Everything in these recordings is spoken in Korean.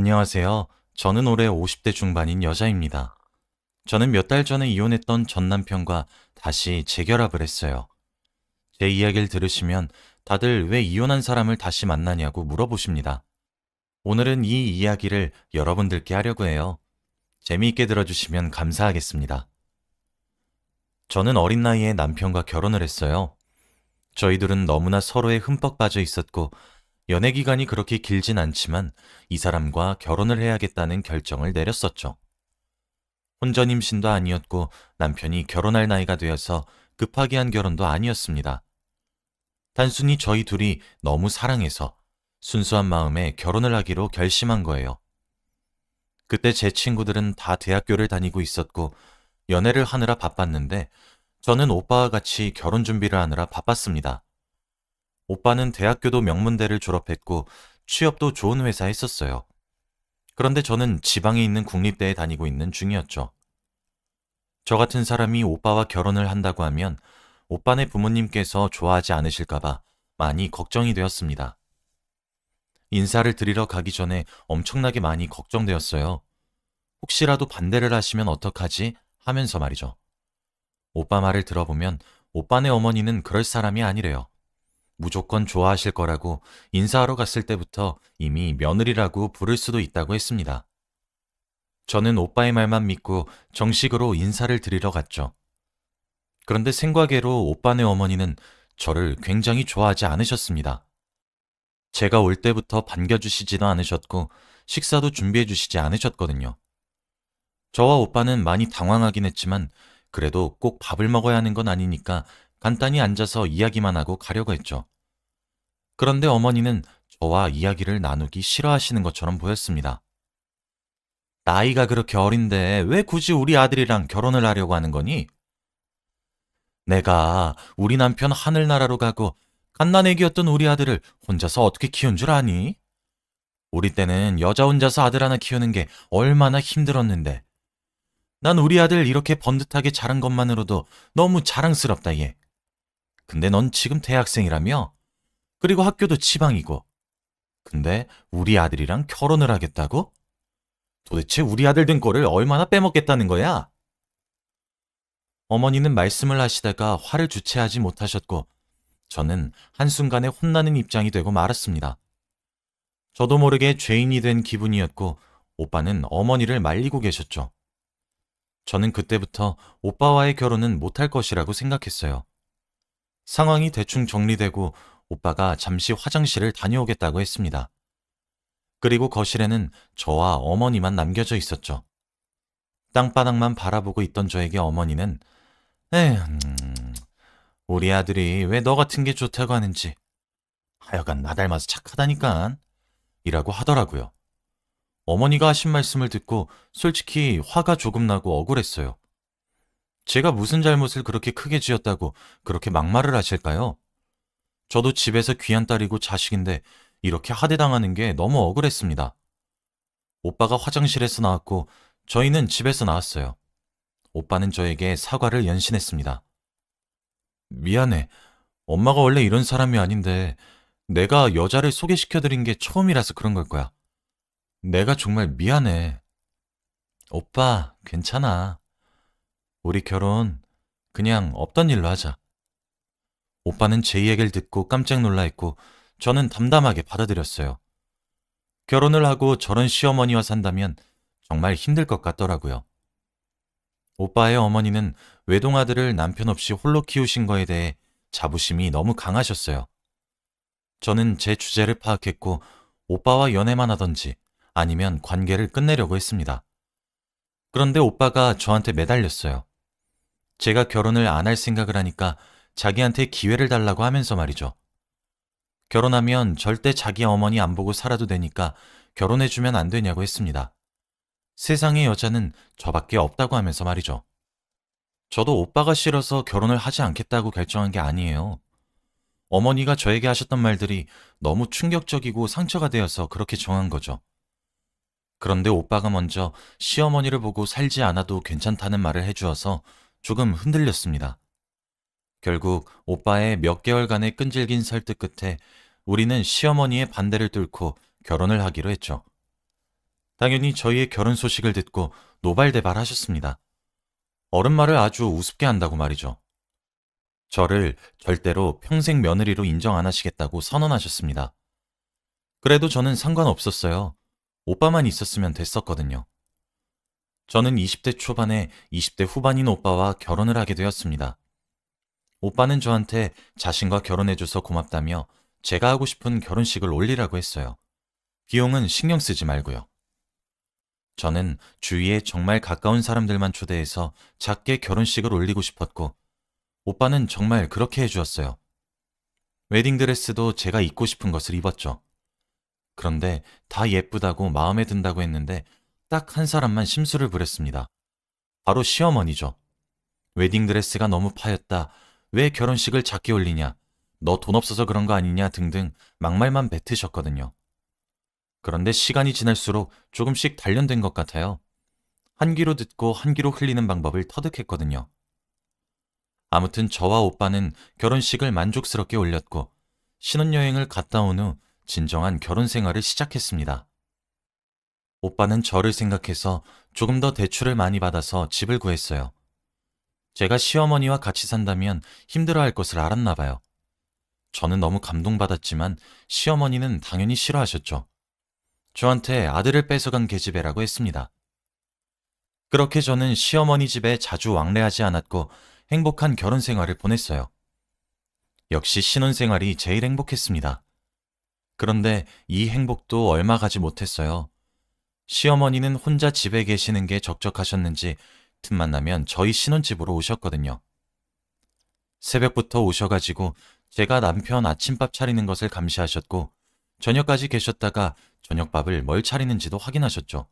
안녕하세요. 저는 올해 50대 중반인 여자입니다. 저는 몇 달 전에 이혼했던 전 남편과 다시 재결합을 했어요. 제 이야기를 들으시면 다들 왜 이혼한 사람을 다시 만나냐고 물어보십니다. 오늘은 이 이야기를 여러분들께 하려고 해요. 재미있게 들어주시면 감사하겠습니다. 저는 어린 나이에 남편과 결혼을 했어요. 저희들은 너무나 서로에 흠뻑 빠져 있었고, 연애 기간이 그렇게 길진 않지만 이 사람과 결혼을 해야겠다는 결정을 내렸었죠. 혼전 임신도 아니었고 남편이 결혼할 나이가 되어서 급하게 한 결혼도 아니었습니다. 단순히 저희 둘이 너무 사랑해서 순수한 마음에 결혼을 하기로 결심한 거예요. 그때 제 친구들은 다 대학교를 다니고 있었고 연애를 하느라 바빴는데 저는 오빠와 같이 결혼 준비를 하느라 바빴습니다. 오빠는 대학교도 명문대를 졸업했고 취업도 좋은 회사에 있었어요. 그런데 저는 지방에 있는 국립대에 다니고 있는 중이었죠. 저 같은 사람이 오빠와 결혼을 한다고 하면 오빠네 부모님께서 좋아하지 않으실까봐 많이 걱정이 되었습니다. 인사를 드리러 가기 전에 엄청나게 많이 걱정되었어요. 혹시라도 반대를 하시면 어떡하지? 하면서 말이죠. 오빠 말을 들어보면 오빠네 어머니는 그럴 사람이 아니래요. 무조건 좋아하실 거라고 인사하러 갔을 때부터 이미 며느리라고 부를 수도 있다고 했습니다. 저는 오빠의 말만 믿고 정식으로 인사를 드리러 갔죠. 그런데 생과계로 오빠네 어머니는 저를 굉장히 좋아하지 않으셨습니다. 제가 올 때부터 반겨주시지도 않으셨고 식사도 준비해주시지 않으셨거든요. 저와 오빠는 많이 당황하긴 했지만 그래도 꼭 밥을 먹어야 하는 건 아니니까 간단히 앉아서 이야기만 하고 가려고 했죠. 그런데 어머니는 저와 이야기를 나누기 싫어하시는 것처럼 보였습니다. 나이가 그렇게 어린데 왜 굳이 우리 아들이랑 결혼을 하려고 하는 거니? 내가 우리 남편 하늘나라로 가고 갓난애기였던 우리 아들을 혼자서 어떻게 키운 줄 아니? 우리 때는 여자 혼자서 아들 하나 키우는 게 얼마나 힘들었는데. 난 우리 아들 이렇게 번듯하게 자란 것만으로도 너무 자랑스럽다, 얘. 근데 넌 지금 대학생이라며? 그리고 학교도 지방이고. 근데 우리 아들이랑 결혼을 하겠다고? 도대체 우리 아들 된 꼴을 얼마나 빼먹겠다는 거야? 어머니는 말씀을 하시다가 화를 주체하지 못하셨고 저는 한순간에 혼나는 입장이 되고 말았습니다. 저도 모르게 죄인이 된 기분이었고 오빠는 어머니를 말리고 계셨죠. 저는 그때부터 오빠와의 결혼은 못할 것이라고 생각했어요. 상황이 대충 정리되고 오빠가 잠시 화장실을 다녀오겠다고 했습니다. 그리고 거실에는 저와 어머니만 남겨져 있었죠. 땅바닥만 바라보고 있던 저에게 어머니는 에휴, 우리 아들이 왜 너 같은 게 좋다고 하는지 하여간 나 닮아서 착하다니까 이라고 하더라고요. 어머니가 하신 말씀을 듣고 솔직히 화가 조금 나고 억울했어요. 제가 무슨 잘못을 그렇게 크게 지었다고 그렇게 막말을 하실까요? 저도 집에서 귀한 딸이고 자식인데 이렇게 하대당하는 게 너무 억울했습니다. 오빠가 화장실에서 나왔고 저희는 집에서 나왔어요. 오빠는 저에게 사과를 연신했습니다. 미안해. 엄마가 원래 이런 사람이 아닌데 내가 여자를 소개시켜드린 게 처음이라서 그런 걸 거야. 내가 정말 미안해. 오빠, 괜찮아. 우리 결혼 그냥 없던 일로 하자. 오빠는 제 얘기를 듣고 깜짝 놀라했고 저는 담담하게 받아들였어요. 결혼을 하고 저런 시어머니와 산다면 정말 힘들 것 같더라고요. 오빠의 어머니는 외동아들을 남편 없이 홀로 키우신 거에 대해 자부심이 너무 강하셨어요. 저는 제 주제를 파악했고 오빠와 연애만 하던지 아니면 관계를 끝내려고 했습니다. 그런데 오빠가 저한테 매달렸어요. 제가 결혼을 안 할 생각을 하니까 자기한테 기회를 달라고 하면서 말이죠. 결혼하면 절대 자기 어머니 안 보고 살아도 되니까 결혼해주면 안 되냐고 했습니다. 세상에 여자는 저밖에 없다고 하면서 말이죠. 저도 오빠가 싫어서 결혼을 하지 않겠다고 결정한 게 아니에요. 어머니가 저에게 하셨던 말들이 너무 충격적이고 상처가 되어서 그렇게 정한 거죠. 그런데 오빠가 먼저 시어머니를 보고 살지 않아도 괜찮다는 말을 해주어서 조금 흔들렸습니다. 결국 오빠의 몇 개월간의 끈질긴 설득 끝에 우리는 시어머니의 반대를 뚫고 결혼을 하기로 했죠. 당연히 저희의 결혼 소식을 듣고 노발대발하셨습니다. 어른 말을 아주 우습게 한다고 말이죠. 저를 절대로 평생 며느리로 인정 안 하시겠다고 선언하셨습니다. 그래도 저는 상관없었어요. 오빠만 있었으면 됐었거든요. 저는 20대 초반에 20대 후반인 오빠와 결혼을 하게 되었습니다. 오빠는 저한테 자신과 결혼해줘서 고맙다며 제가 하고 싶은 결혼식을 올리라고 했어요. 비용은 신경 쓰지 말고요. 저는 주위에 정말 가까운 사람들만 초대해서 작게 결혼식을 올리고 싶었고, 오빠는 정말 그렇게 해주었어요. 웨딩드레스도 제가 입고 싶은 것을 입었죠. 그런데 다 예쁘다고 마음에 든다고 했는데 딱 한 사람만 심술을 부렸습니다. 바로 시어머니죠. 웨딩드레스가 너무 파였다. 왜 결혼식을 작게 올리냐. 너 돈 없어서 그런 거 아니냐 등등 막말만 뱉으셨거든요. 그런데 시간이 지날수록 조금씩 단련된 것 같아요. 한 귀로 듣고 한 귀로 흘리는 방법을 터득했거든요. 아무튼 저와 오빠는 결혼식을 만족스럽게 올렸고 신혼여행을 갔다 온 후 진정한 결혼 생활을 시작했습니다. 오빠는 저를 생각해서 조금 더 대출을 많이 받아서 집을 구했어요. 제가 시어머니와 같이 산다면 힘들어할 것을 알았나 봐요. 저는 너무 감동받았지만 시어머니는 당연히 싫어하셨죠. 저한테 아들을 뺏어간 계집애라고 했습니다. 그렇게 저는 시어머니 집에 자주 왕래하지 않았고 행복한 결혼 생활을 보냈어요. 역시 신혼생활이 제일 행복했습니다. 그런데 이 행복도 얼마 가지 못했어요. 시어머니는 혼자 집에 계시는 게 적적하셨는지 틈만 나면 저희 신혼집으로 오셨거든요. 새벽부터 오셔가지고 제가 남편 아침밥 차리는 것을 감시하셨고 저녁까지 계셨다가 저녁밥을 뭘 차리는지도 확인하셨죠.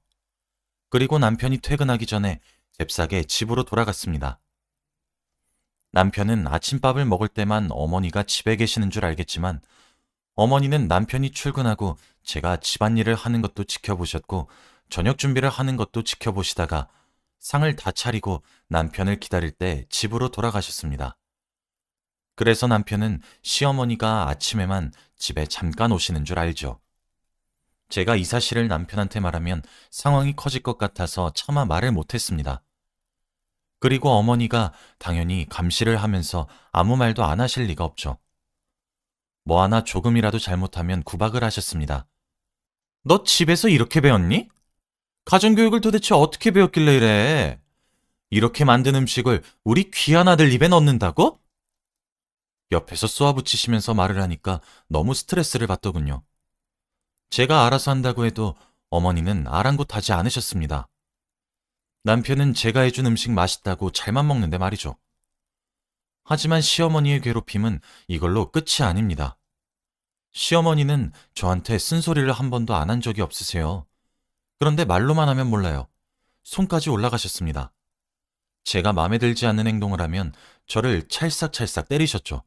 그리고 남편이 퇴근하기 전에 잽싸게 집으로 돌아갔습니다. 남편은 아침밥을 먹을 때만 어머니가 집에 계시는 줄 알겠지만 어머니는 남편이 출근하고 제가 집안일을 하는 것도 지켜보셨고 저녁 준비를 하는 것도 지켜보시다가 상을 다 차리고 남편을 기다릴 때 집으로 돌아가셨습니다. 그래서 남편은 시어머니가 아침에만 집에 잠깐 오시는 줄 알죠. 제가 이 사실을 남편한테 말하면 상황이 커질 것 같아서 차마 말을 못했습니다. 그리고 어머니가 당연히 감시를 하면서 아무 말도 안 하실 리가 없죠. 뭐 하나 조금이라도 잘못하면 구박을 하셨습니다. 너 집에서 이렇게 배웠니? 가정교육을 도대체 어떻게 배웠길래 이래? 이렇게 만든 음식을 우리 귀한 아들 입에 넣는다고? 옆에서 쏘아붙이시면서 말을 하니까 너무 스트레스를 받더군요. 제가 알아서 한다고 해도 어머니는 아랑곳하지 않으셨습니다. 남편은 제가 해준 음식 맛있다고 잘만 먹는데 말이죠. 하지만 시어머니의 괴롭힘은 이걸로 끝이 아닙니다. 시어머니는 저한테 쓴소리를 한 번도 안 한 적이 없으세요. 그런데 말로만 하면 몰라요. 손까지 올라가셨습니다. 제가 마음에 들지 않는 행동을 하면 저를 찰싹찰싹 때리셨죠.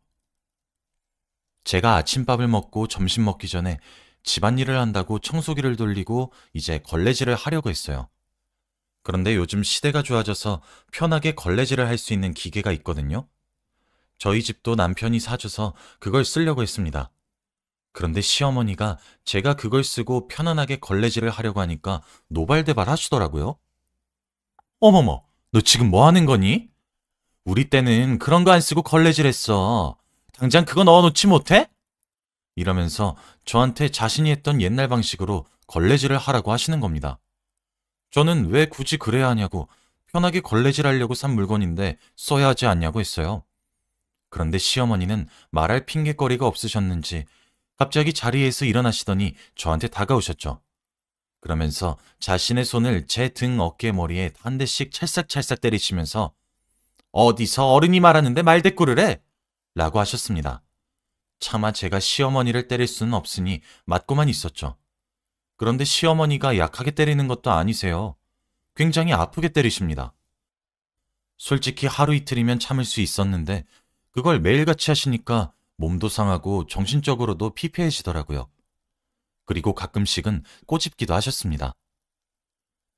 제가 아침밥을 먹고 점심 먹기 전에 집안일을 한다고 청소기를 돌리고 이제 걸레질을 하려고 했어요. 그런데 요즘 시대가 좋아져서 편하게 걸레질을 할 수 있는 기계가 있거든요. 저희 집도 남편이 사줘서 그걸 쓰려고 했습니다. 그런데 시어머니가 제가 그걸 쓰고 편안하게 걸레질을 하려고 하니까 노발대발 하시더라고요. 어머머, 너 지금 뭐 하는 거니? 우리 때는 그런 거 안 쓰고 걸레질 했어. 당장 그거 넣어놓지 못해? 이러면서 저한테 자신이 했던 옛날 방식으로 걸레질을 하라고 하시는 겁니다. 저는 왜 굳이 그래야 하냐고 편하게 걸레질 하려고 산 물건인데 써야 하지 않냐고 했어요. 그런데 시어머니는 말할 핑곗거리가 없으셨는지 갑자기 자리에서 일어나시더니 저한테 다가오셨죠. 그러면서 자신의 손을 제 등 어깨 머리에 한 대씩 찰싹찰싹 때리시면서 어디서 어른이 말하는데 말대꾸를 해? 라고 하셨습니다. 차마 제가 시어머니를 때릴 수는 없으니 맞고만 있었죠. 그런데 시어머니가 약하게 때리는 것도 아니세요. 굉장히 아프게 때리십니다. 솔직히 하루 이틀이면 참을 수 있었는데 그걸 매일같이 하시니까 몸도 상하고 정신적으로도 피폐해지더라고요. 그리고 가끔씩은 꼬집기도 하셨습니다.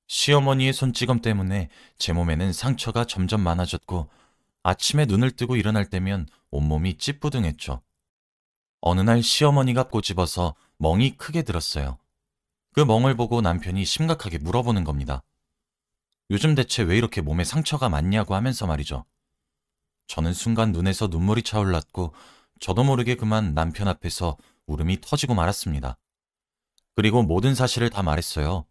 시어머니의 손찌검 때문에 제 몸에는 상처가 점점 많아졌고 아침에 눈을 뜨고 일어날 때면 온몸이 찌뿌둥했죠. 어느 날 시어머니가 꼬집어서 멍이 크게 들었어요. 그 멍을 보고 남편이 심각하게 물어보는 겁니다. 요즘 대체 왜 이렇게 몸에 상처가 많냐고 하면서 말이죠. 저는 순간 눈에서 눈물이 차올랐고 저도 모르게 그만 남편 앞에서 울음이 터지고 말았습니다. 그리고 모든 사실을 다 말했어요.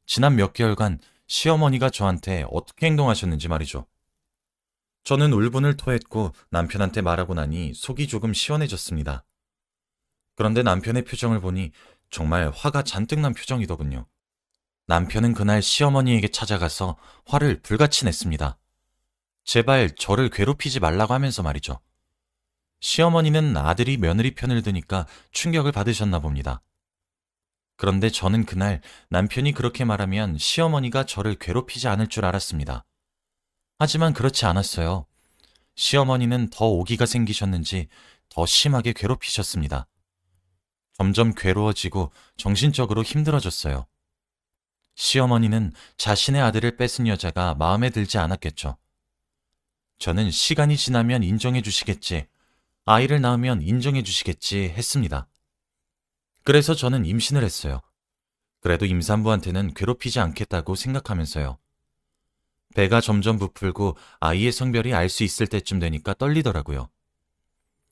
지난 몇 개월간 시어머니가 저한테 어떻게 행동하셨는지 말이죠. 저는 울분을 토했고 남편한테 말하고 나니 속이 조금 시원해졌습니다. 그런데 남편의 표정을 보니 정말 화가 잔뜩 난 표정이더군요. 남편은 그날 시어머니에게 찾아가서 화를 불같이 냈습니다. 제발 저를 괴롭히지 말라고 하면서 말이죠. 시어머니는 아들이 며느리 편을 드니까 충격을 받으셨나 봅니다. 그런데 저는 그날 남편이 그렇게 말하면 시어머니가 저를 괴롭히지 않을 줄 알았습니다. 하지만 그렇지 않았어요. 시어머니는 더 오기가 생기셨는지 더 심하게 괴롭히셨습니다. 점점 괴로워지고 정신적으로 힘들어졌어요. 시어머니는 자신의 아들을 뺏은 여자가 마음에 들지 않았겠죠. 저는 시간이 지나면 인정해 주시겠지, 아이를 낳으면 인정해 주시겠지 했습니다. 그래서 저는 임신을 했어요. 그래도 임산부한테는 괴롭히지 않겠다고 생각하면서요. 배가 점점 부풀고 아이의 성별이 알 수 있을 때쯤 되니까 떨리더라고요.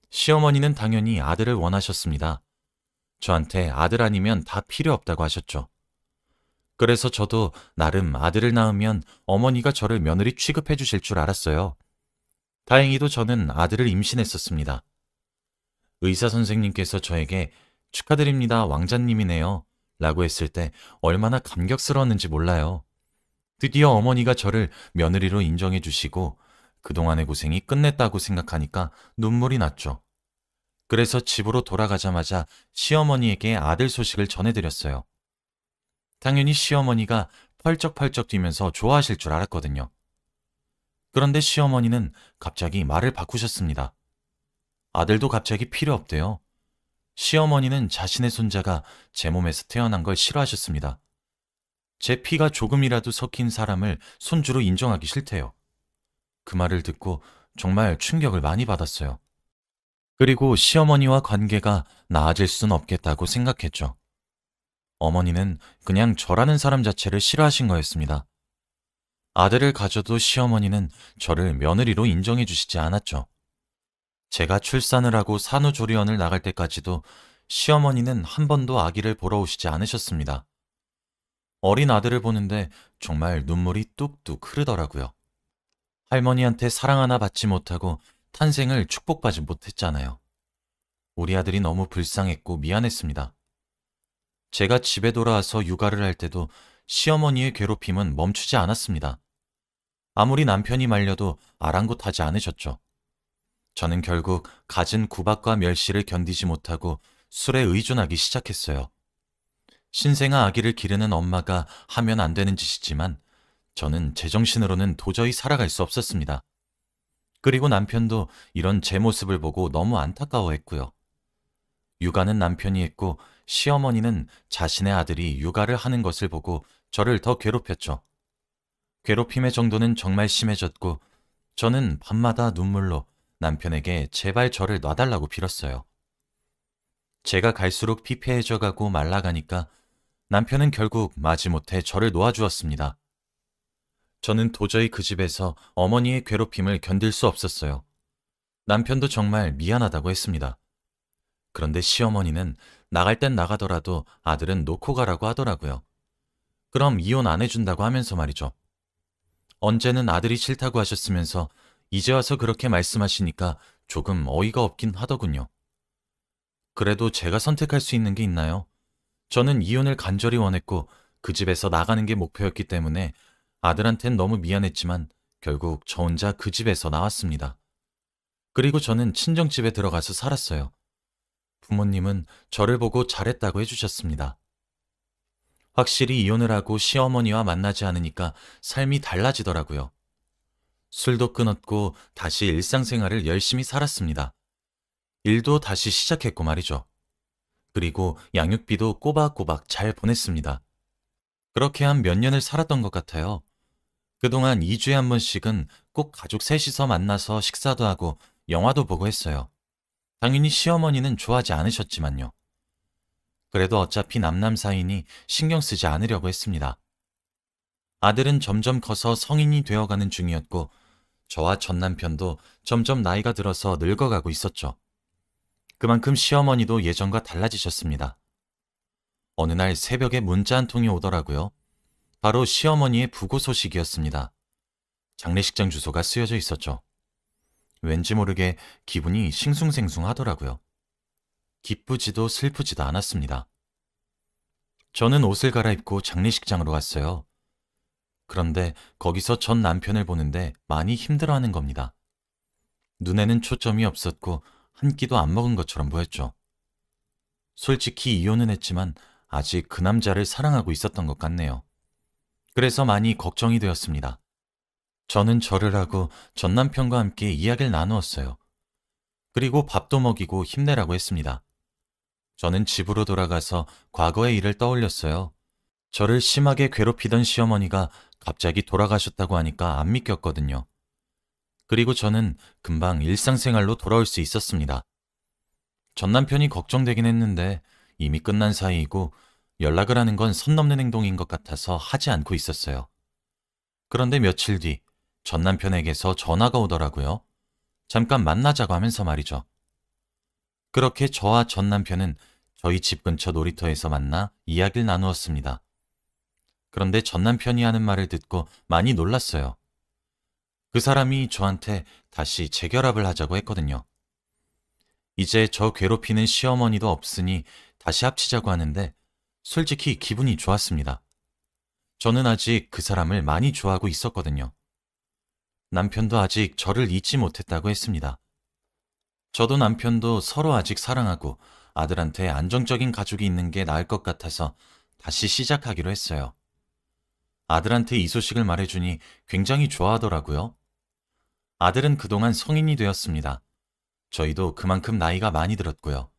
시어머니는 당연히 아들을 원하셨습니다. 저한테 아들 아니면 다 필요 없다고 하셨죠. 그래서 저도 나름 아들을 낳으면 어머니가 저를 며느리 취급해 주실 줄 알았어요. 다행히도 저는 아들을 임신했었습니다. 의사 선생님께서 저에게 축하드립니다, 왕자님이네요 라고 했을 때 얼마나 감격스러웠는지 몰라요. 드디어 어머니가 저를 며느리로 인정해 주시고 그동안의 고생이 끝냈다고 생각하니까 눈물이 났죠. 그래서 집으로 돌아가자마자 시어머니에게 아들 소식을 전해드렸어요. 당연히 시어머니가 펄쩍펄쩍 뛰면서 좋아하실 줄 알았거든요. 그런데 시어머니는 갑자기 말을 바꾸셨습니다. 아들도 갑자기 필요 없대요. 시어머니는 자신의 손자가 제 몸에서 태어난 걸 싫어하셨습니다. 제 피가 조금이라도 섞인 사람을 손주로 인정하기 싫대요. 그 말을 듣고 정말 충격을 많이 받았어요. 그리고 시어머니와 관계가 나아질 순 없겠다고 생각했죠. 어머니는 그냥 저라는 사람 자체를 싫어하신 거였습니다. 아들을 가져도 시어머니는 저를 며느리로 인정해 주시지 않았죠. 제가 출산을 하고 산후조리원을 나갈 때까지도 시어머니는 한 번도 아기를 보러 오시지 않으셨습니다. 어린 아들을 보는데 정말 눈물이 뚝뚝 흐르더라고요. 할머니한테 사랑 하나 받지 못하고 탄생을 축복받지 못했잖아요. 우리 아들이 너무 불쌍했고 미안했습니다. 제가 집에 돌아와서 육아를 할 때도 시어머니의 괴롭힘은 멈추지 않았습니다. 아무리 남편이 말려도 아랑곳하지 않으셨죠. 저는 결국 갖은 구박과 멸시를 견디지 못하고 술에 의존하기 시작했어요. 신생아 아기를 기르는 엄마가 하면 안 되는 짓이지만 저는 제정신으로는 도저히 살아갈 수 없었습니다. 그리고 남편도 이런 제 모습을 보고 너무 안타까워했고요. 육아는 남편이 했고 시어머니는 자신의 아들이 육아를 하는 것을 보고 저를 더 괴롭혔죠. 괴롭힘의 정도는 정말 심해졌고 저는 밤마다 눈물로 남편에게 제발 저를 놔달라고 빌었어요. 제가 갈수록 피폐해져 가고 말라가니까 남편은 결국 마지못해 저를 놓아주었습니다. 저는 도저히 그 집에서 어머니의 괴롭힘을 견딜 수 없었어요. 남편도 정말 미안하다고 했습니다. 그런데 시어머니는 나갈 땐 나가더라도 아들은 놓고 가라고 하더라고요. 그럼 이혼 안 해준다고 하면서 말이죠. 언제는 아들이 싫다고 하셨으면서 이제 와서 그렇게 말씀하시니까 조금 어이가 없긴 하더군요. 그래도 제가 선택할 수 있는 게 있나요? 저는 이혼을 간절히 원했고 그 집에서 나가는 게 목표였기 때문에 아들한텐 너무 미안했지만 결국 저 혼자 그 집에서 나왔습니다. 그리고 저는 친정집에 들어가서 살았어요. 부모님은 저를 보고 잘했다고 해주셨습니다. 확실히 이혼을 하고 시어머니와 만나지 않으니까 삶이 달라지더라고요. 술도 끊었고 다시 일상생활을 열심히 살았습니다. 일도 다시 시작했고 말이죠. 그리고 양육비도 꼬박꼬박 잘 보냈습니다. 그렇게 한 몇 년을 살았던 것 같아요. 그동안 2주에 한 번씩은 꼭 가족 셋이서 만나서 식사도 하고 영화도 보고 했어요. 당연히 시어머니는 좋아하지 않으셨지만요. 그래도 어차피 남남 사이니 신경 쓰지 않으려고 했습니다. 아들은 점점 커서 성인이 되어가는 중이었고 저와 전 남편도 점점 나이가 들어서 늙어가고 있었죠. 그만큼 시어머니도 예전과 달라지셨습니다. 어느 날 새벽에 문자 한 통이 오더라고요. 바로 시어머니의 부고 소식이었습니다. 장례식장 주소가 쓰여져 있었죠. 왠지 모르게 기분이 싱숭생숭하더라고요. 기쁘지도 슬프지도 않았습니다. 저는 옷을 갈아입고 장례식장으로 갔어요. 그런데 거기서 전 남편을 보는데 많이 힘들어하는 겁니다. 눈에는 초점이 없었고 한 끼도 안 먹은 것처럼 보였죠. 솔직히 이혼은 했지만 아직 그 남자를 사랑하고 있었던 것 같네요. 그래서 많이 걱정이 되었습니다. 저는 절을 하고 전 남편과 함께 이야기를 나누었어요. 그리고 밥도 먹이고 힘내라고 했습니다. 저는 집으로 돌아가서 과거의 일을 떠올렸어요. 저를 심하게 괴롭히던 시어머니가 갑자기 돌아가셨다고 하니까 안 믿겼거든요. 그리고 저는 금방 일상생활로 돌아올 수 있었습니다. 전 남편이 걱정되긴 했는데 이미 끝난 사이이고 연락을 하는 건 선 넘는 행동인 것 같아서 하지 않고 있었어요. 그런데 며칠 뒤 전 남편에게서 전화가 오더라고요. 잠깐 만나자고 하면서 말이죠. 그렇게 저와 전 남편은 저희 집 근처 놀이터에서 만나 이야기를 나누었습니다. 그런데 전 남편이 하는 말을 듣고 많이 놀랐어요. 그 사람이 저한테 다시 재결합을 하자고 했거든요. 이제 저 괴롭히는 시어머니도 없으니 다시 합치자고 하는데 솔직히 기분이 좋았습니다. 저는 아직 그 사람을 많이 좋아하고 있었거든요. 남편도 아직 저를 잊지 못했다고 했습니다. 저도 남편도 서로 아직 사랑하고 아들한테 안정적인 가족이 있는 게 나을 것 같아서 다시 시작하기로 했어요. 아들한테 이 소식을 말해주니 굉장히 좋아하더라고요. 아들은 그동안 성인이 되었습니다. 저희도 그만큼 나이가 많이 들었고요.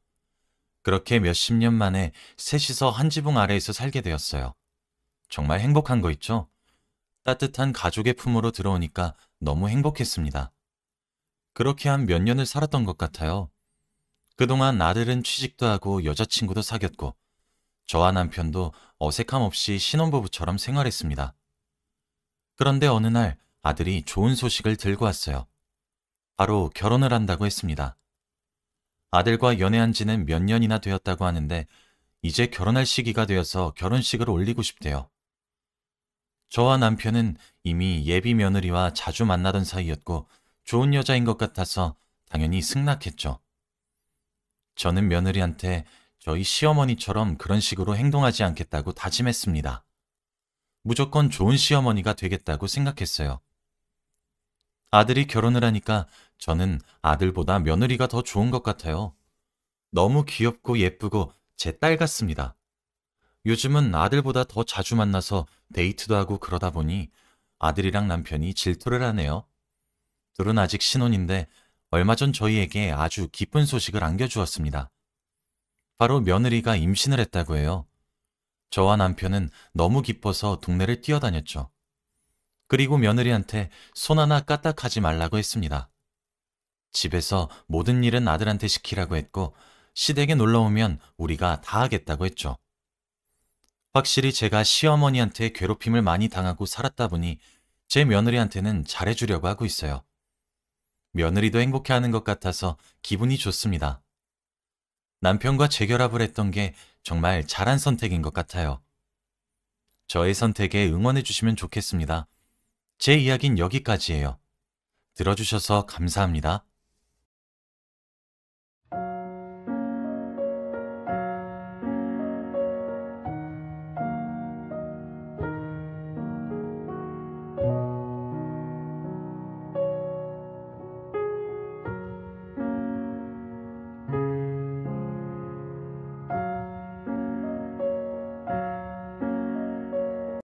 그렇게 몇십 년 만에 셋이서 한 지붕 아래에서 살게 되었어요. 정말 행복한 거 있죠? 따뜻한 가족의 품으로 들어오니까 너무 행복했습니다. 그렇게 한 몇 년을 살았던 것 같아요. 그동안 아들은 취직도 하고 여자친구도 사귀었고 저와 남편도 어색함 없이 신혼부부처럼 생활했습니다. 그런데 어느 날 아들이 좋은 소식을 들고 왔어요. 바로 결혼을 한다고 했습니다. 아들과 연애한 지는 몇 년이나 되었다고 하는데 이제 결혼할 시기가 되어서 결혼식을 올리고 싶대요. 저와 남편은 이미 예비 며느리와 자주 만나던 사이였고 좋은 여자인 것 같아서 당연히 승낙했죠. 저는 며느리한테 저희 시어머니처럼 그런 식으로 행동하지 않겠다고 다짐했습니다. 무조건 좋은 시어머니가 되겠다고 생각했어요. 아들이 결혼을 하니까 저는 아들보다 며느리가 더 좋은 것 같아요. 너무 귀엽고 예쁘고 제 딸 같습니다. 요즘은 아들보다 더 자주 만나서 데이트도 하고 그러다 보니 아들이랑 남편이 질투를 하네요. 둘은 아직 신혼인데 얼마 전 저희에게 아주 기쁜 소식을 안겨주었습니다. 바로 며느리가 임신을 했다고 해요. 저와 남편은 너무 기뻐서 동네를 뛰어다녔죠. 그리고 며느리한테 손 하나 까딱하지 말라고 했습니다. 집에서 모든 일은 아들한테 시키라고 했고 시댁에 놀러 오면 우리가 다 하겠다고 했죠. 확실히 제가 시어머니한테 괴롭힘을 많이 당하고 살았다 보니 제 며느리한테는 잘해주려고 하고 있어요. 며느리도 행복해하는 것 같아서 기분이 좋습니다. 남편과 재결합을 했던 게 정말 잘한 선택인 것 같아요. 저의 선택에 응원해 주시면 좋겠습니다. 제 이야기는 여기까지예요. 들어주셔서 감사합니다.